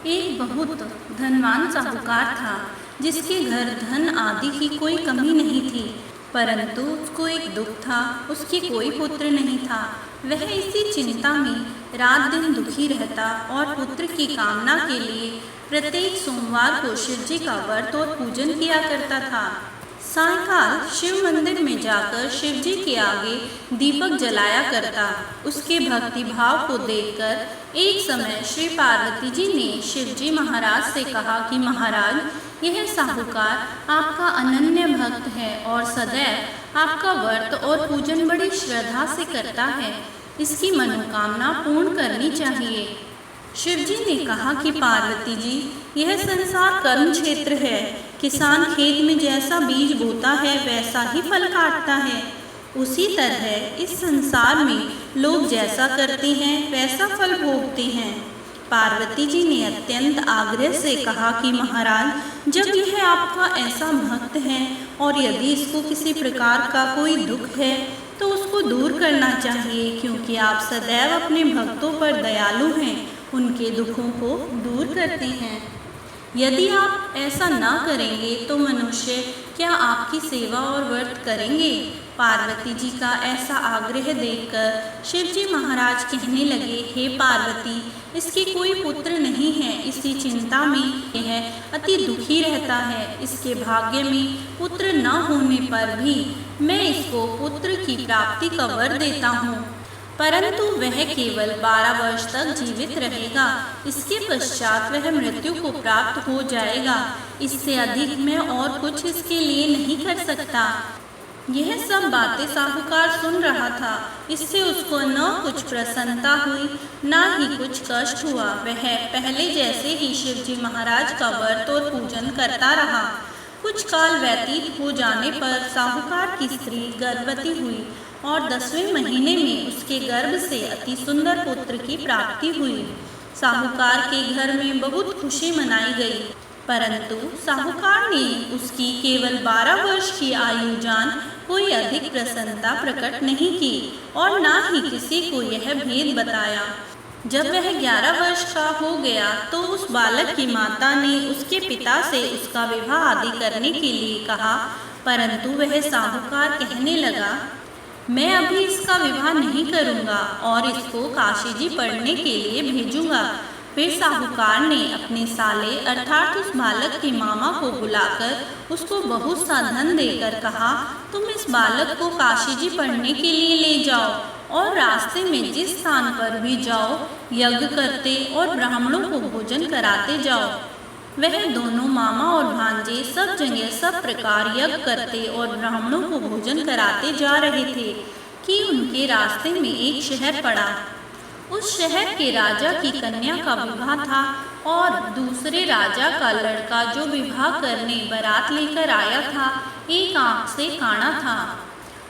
एक बहुत धनवान साहूकार था जिसके घर धन आदि की कोई कमी नहीं थी। परंतु उसको एक दुख था, उसकी कोई पुत्र नहीं था। वह इसी चिंता में रात दिन दुखी रहता और पुत्र की कामना के लिए प्रत्येक सोमवार को शिव जी का व्रत और पूजन किया करता था। सायंकाल शिव मंदिर में जाकर शिव जी के आगे दीपक जलाया करता। उसके भक्ति भाव को देखकर एक समय श्री पार्वती जी ने शिव जी महाराज से कहा कि महाराज, यह साहूकार आपका अनन्य भक्त है और सदैव आपका व्रत और पूजन बड़ी श्रद्धा से करता है। इसकी मनोकामना पूर्ण करनी चाहिए। शिव जी ने कहा कि पार्वती जी, यह संसार कर्म क्षेत्र है। किसान खेत में जैसा बीज बोता है वैसा ही फल काटता है। उसी तरह इस संसार में लोग जैसा करते हैं वैसा फल भोगते हैं। पार्वती जी ने अत्यंत आग्रह से कहा कि महाराज, जब यह आपका ऐसा भक्त है और यदि इसको किसी प्रकार का कोई दुख है तो उसको दूर करना चाहिए, क्योंकि आप सदैव अपने भक्तों पर दयालु हैं, उनके दुखों को दूर करते हैं। यदि आप ऐसा ना करेंगे तो मनुष्य क्या आपकी सेवा और व्रत करेंगे? पार्वती जी का ऐसा आग्रह देखकर शिव जी महाराज कहने लगे, हे पार्वती, इसके कोई पुत्र नहीं है। इसी चिंता में यह अति दुखी रहता है। इसके भाग्य में पुत्र न होने पर भी मैं इसको पुत्र की प्राप्ति का वर देता हूँ, परंतु वह केवल 12 वर्ष तक जीवित रहेगा। इसके पश्चात वह मृत्यु को प्राप्त हो जाएगा। इससे अधिक मैं और कुछ इसके लिए नहीं कर सकता। यह सब बातें साहूकार सुन रहा था। इससे उसको न कुछ प्रसन्नता हुई न ही कुछ कष्ट हुआ। वह पहले जैसे ही शिव जी महाराज का व्रत और पूजन करता रहा। कुछ काल व्यतीत हो जाने पर साहूकार की स्त्री गर्भवती हुई और 10वें महीने में उसके गर्भ से अति सुंदर पुत्र की प्राप्ति हुई। साहूकार के घर में बहुत खुशी मनाई गई, परंतु साहूकार ने उसकी केवल 12 वर्ष की आयु जान कोई अधिक प्रसन्नता प्रकट नहीं की और न ही किसी को यह भेद बताया। जब वह 11 वर्ष का हो गया तो उस बालक की माता ने उसके पिता से उसका विवाह आदि करने के लिए कहा, परंतु वह साहूकार कहने लगा, मैं अभी इसका विवाह नहीं करूंगा और इसको काशी जी पढ़ने के लिए भेजूंगा। फिर साहूकार ने अपने साले अर्थात उस बालक के मामा को बुलाकर उसको बहुत सा धन देकर कहा, तुम इस बालक को काशी जी पढ़ने के लिए ले जाओ और रास्ते में जिस स्थान पर भी जाओ यज्ञ करते और ब्राह्मणों को भोजन कराते जाओ। वह दोनों मामा और भांजे सब जगह सब प्रकार यज्ञ करते और ब्राह्मणों को भोजन कराते जा रहे थे कि उनके रास्ते में एक शहर पड़ा। उस शहर के राजा की कन्या का विवाह था और दूसरे राजा का लड़का जो विवाह करने बारात लेकर आया था एक आंख से काना था।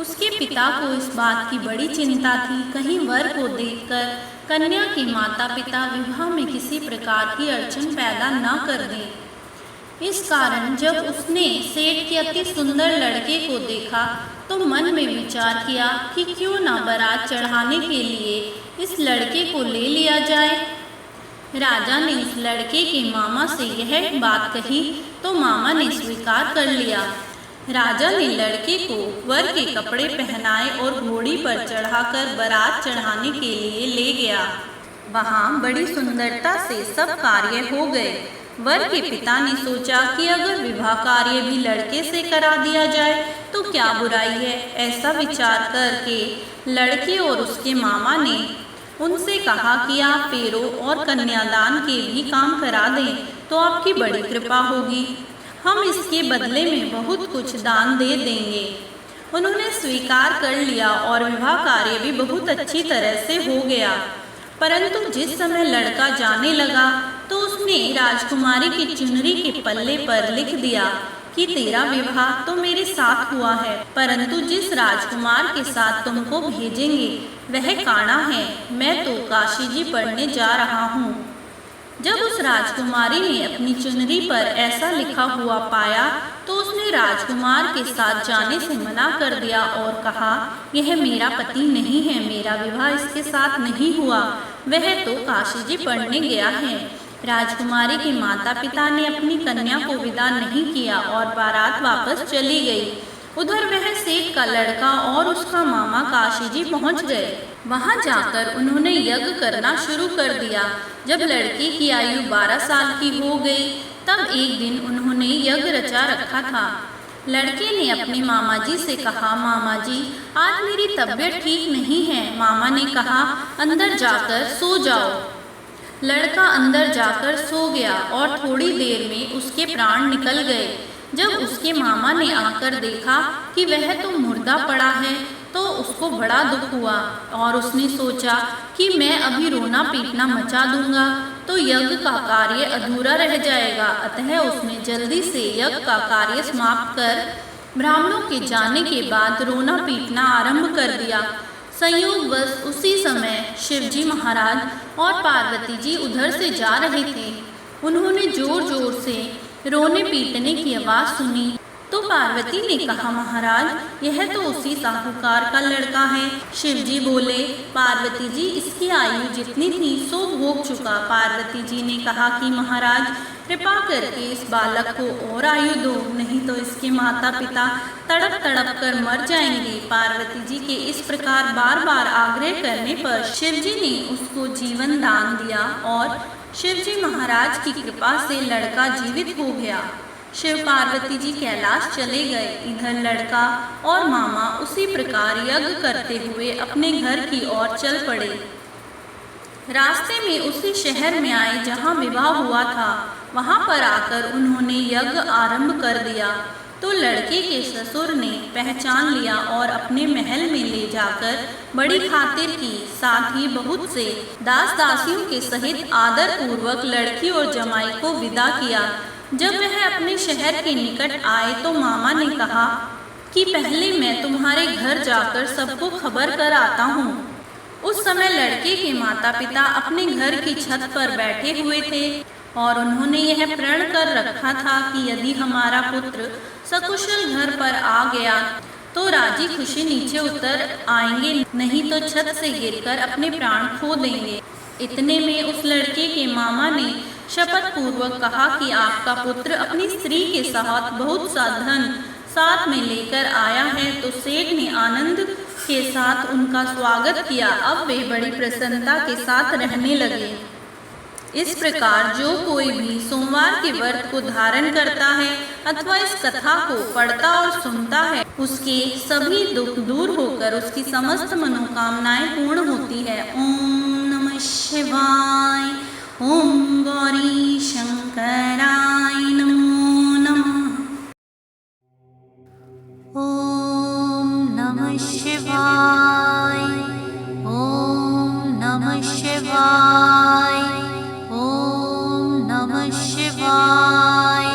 उसके पिता को इस बात की बड़ी चिंता थी, कहीं वर को देखकर कन्या के माता पिता विवाह में किसी प्रकार की अड़चन पैदा न कर दें। इस कारण जब उसने सेठ के अति सुंदर लड़के को देखा तो मन में विचार किया कि क्यों ना बारात चढ़ाने के लिए इस लड़के को ले लिया जाए। राजा ने उस लड़के के मामा से यह बात कही तो मामा ने स्वीकार कर लिया। राजा ने लड़के को वर के कपड़े पहनाए और घोड़ी पर चढ़ाकर बारात चढ़ाने के लिए ले गया। वहाँ बड़ी सुंदरता से सब कार्य हो गए। वर के पिता ने सोचा कि अगर विवाह कार्य भी लड़के से करा दिया जाए तो क्या बुराई है। ऐसा विचार करके लड़के और उसके मामा ने उनसे कहा कि आप फेरों और कन्यादान के भी काम करा दें तो आपकी बड़ी कृपा होगी। हम इसके बदले में बहुत कुछ दान दे देंगे। उन्होंने स्वीकार कर लिया और विवाह कार्य भी बहुत अच्छी तरह से हो गया। परंतु जिस समय लड़का जाने लगा तो उसने राजकुमारी की चुनरी के पल्ले पर लिख दिया कि तेरा विवाह तो मेरे साथ हुआ है, परंतु जिस राजकुमार के साथ तुमको भेजेंगे वह काना है। मैं तो काशी जी पढ़ने जा रहा हूँ। जब उस राजकुमारी ने अपनी चुनरी पर ऐसा लिखा हुआ पाया तो उसने राजकुमार के साथ जाने से मना कर दिया और कहा, यह मेरा पति नहीं है, मेरा विवाह इसके साथ नहीं हुआ, वह तो काशी जी पढ़ने गया है। राजकुमारी के माता पिता ने अपनी कन्या को विदा नहीं किया और बारात वापस चली गई। उधर वह सेठ का लड़का और उसका मामा काशी जी पहुंच गए। वहां जाकर उन्होंने यज्ञ करना शुरू कर दिया। जब लड़की की आयु 12 साल की हो गई तब एक दिन उन्होंने यज्ञ रचा रखा था। लड़के ने अपने मामा जी से कहा, मामा जी आज मेरी तबीयत ठीक नहीं है। मामा ने कहा, अंदर जाकर सो जाओ। लड़का अंदर जाकर सो गया और थोड़ी देर में उसके प्राण निकल गए। जब उसके मामा ने आकर देखा कि वह तो मुर्दा पड़ा है तो उसको बड़ा दुख हुआ और उसने सोचा कि मैं अभी रोना पीटना मचा दूंगा तो यज्ञ का कार्य अधूरा रह जाएगा। अतः उसने जल्दी से यज्ञ का कार्य समाप्त कर ब्राह्मणों के जाने के बाद रोना पीटना आरंभ कर दिया। संयोगवश उसी समय शिवजी महाराज और पार्वती जी उधर से जा रहे थे। उन्होंने जोर जोर से रोने पीटने की आवाज़ सुनी तो पार्वती ने कहा, महाराज यह तो उसी साहूकार का लड़का है। शिवजी बोले, पार्वती जी इसकी आयु जितनी थी सो भोग चुका। पार्वती जी ने कहा कि महाराज कृपा करके इस बालक को और आयु दो, नहीं तो इसके माता पिता तड़प तड़प कर मर जाएंगे। पार्वती जी के इस प्रकार बार बार आग्रह करने पर शिवजी ने उसको जीवन दान दिया और शिवजी महाराज की कृपा से लड़का जीवित हो गया। शिव पार्वती जी कैलाश चले गए। इधर लड़का और मामा उसी प्रकार यज्ञ करते हुए अपने घर की ओर चल पड़े। रास्ते में उसी शहर में आए जहाँ विवाह हुआ था। वहाँ पर आकर उन्होंने यज्ञ आरंभ कर दिया तो लड़के के ससुर ने पहचान लिया और अपने महल में ले जाकर बड़ी खातिर की। साथ ही बहुत से दास दासियों के सहित आदर पूर्वक लड़की और जमाई को विदा किया। जब वह अपने शहर के निकट आए तो मामा ने कहा कि पहले मैं तुम्हारे घर जाकर सबको खबर कर आता हूँ। उस समय लड़के के माता पिता अपने घर की छत पर बैठे हुए थे और उन्होंने यह प्रण कर रखा था कि यदि हमारा पुत्र सकुशल घर पर आ गया तो राजी खुशी नीचे उतर आएंगे, नहीं तो छत से गिरकर अपने प्राण खो देंगे। इतने में उस लड़के के मामा ने शपथ पूर्वक कहा कि आपका पुत्र अपनी स्त्री के साथ बहुत सा धन साथ में लेकर आया है। तो सेठ ने आनंद के साथ उनका स्वागत किया। अब वे बड़ी प्रसन्नता के साथ रहने लगे। इस प्रकार जो कोई भी सोमवार के व्रत को धारण करता है अथवा इस कथा को पढ़ता और सुनता है उसके सभी दुख दूर होकर उसकी समस्त मनोकामनाएं पूर्ण होती है। ओम नमः शिवाय। ओम गौरी शंकराय नमो नमः। ओम नमः शिवाय। ओम नमः शिवाय। ओम नमः शिवाय।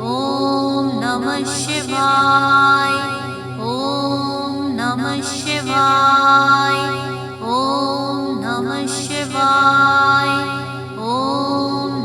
ओम नमः शिवाय। ओम नमः शिवाय। ओम नमः शिवाय। ओम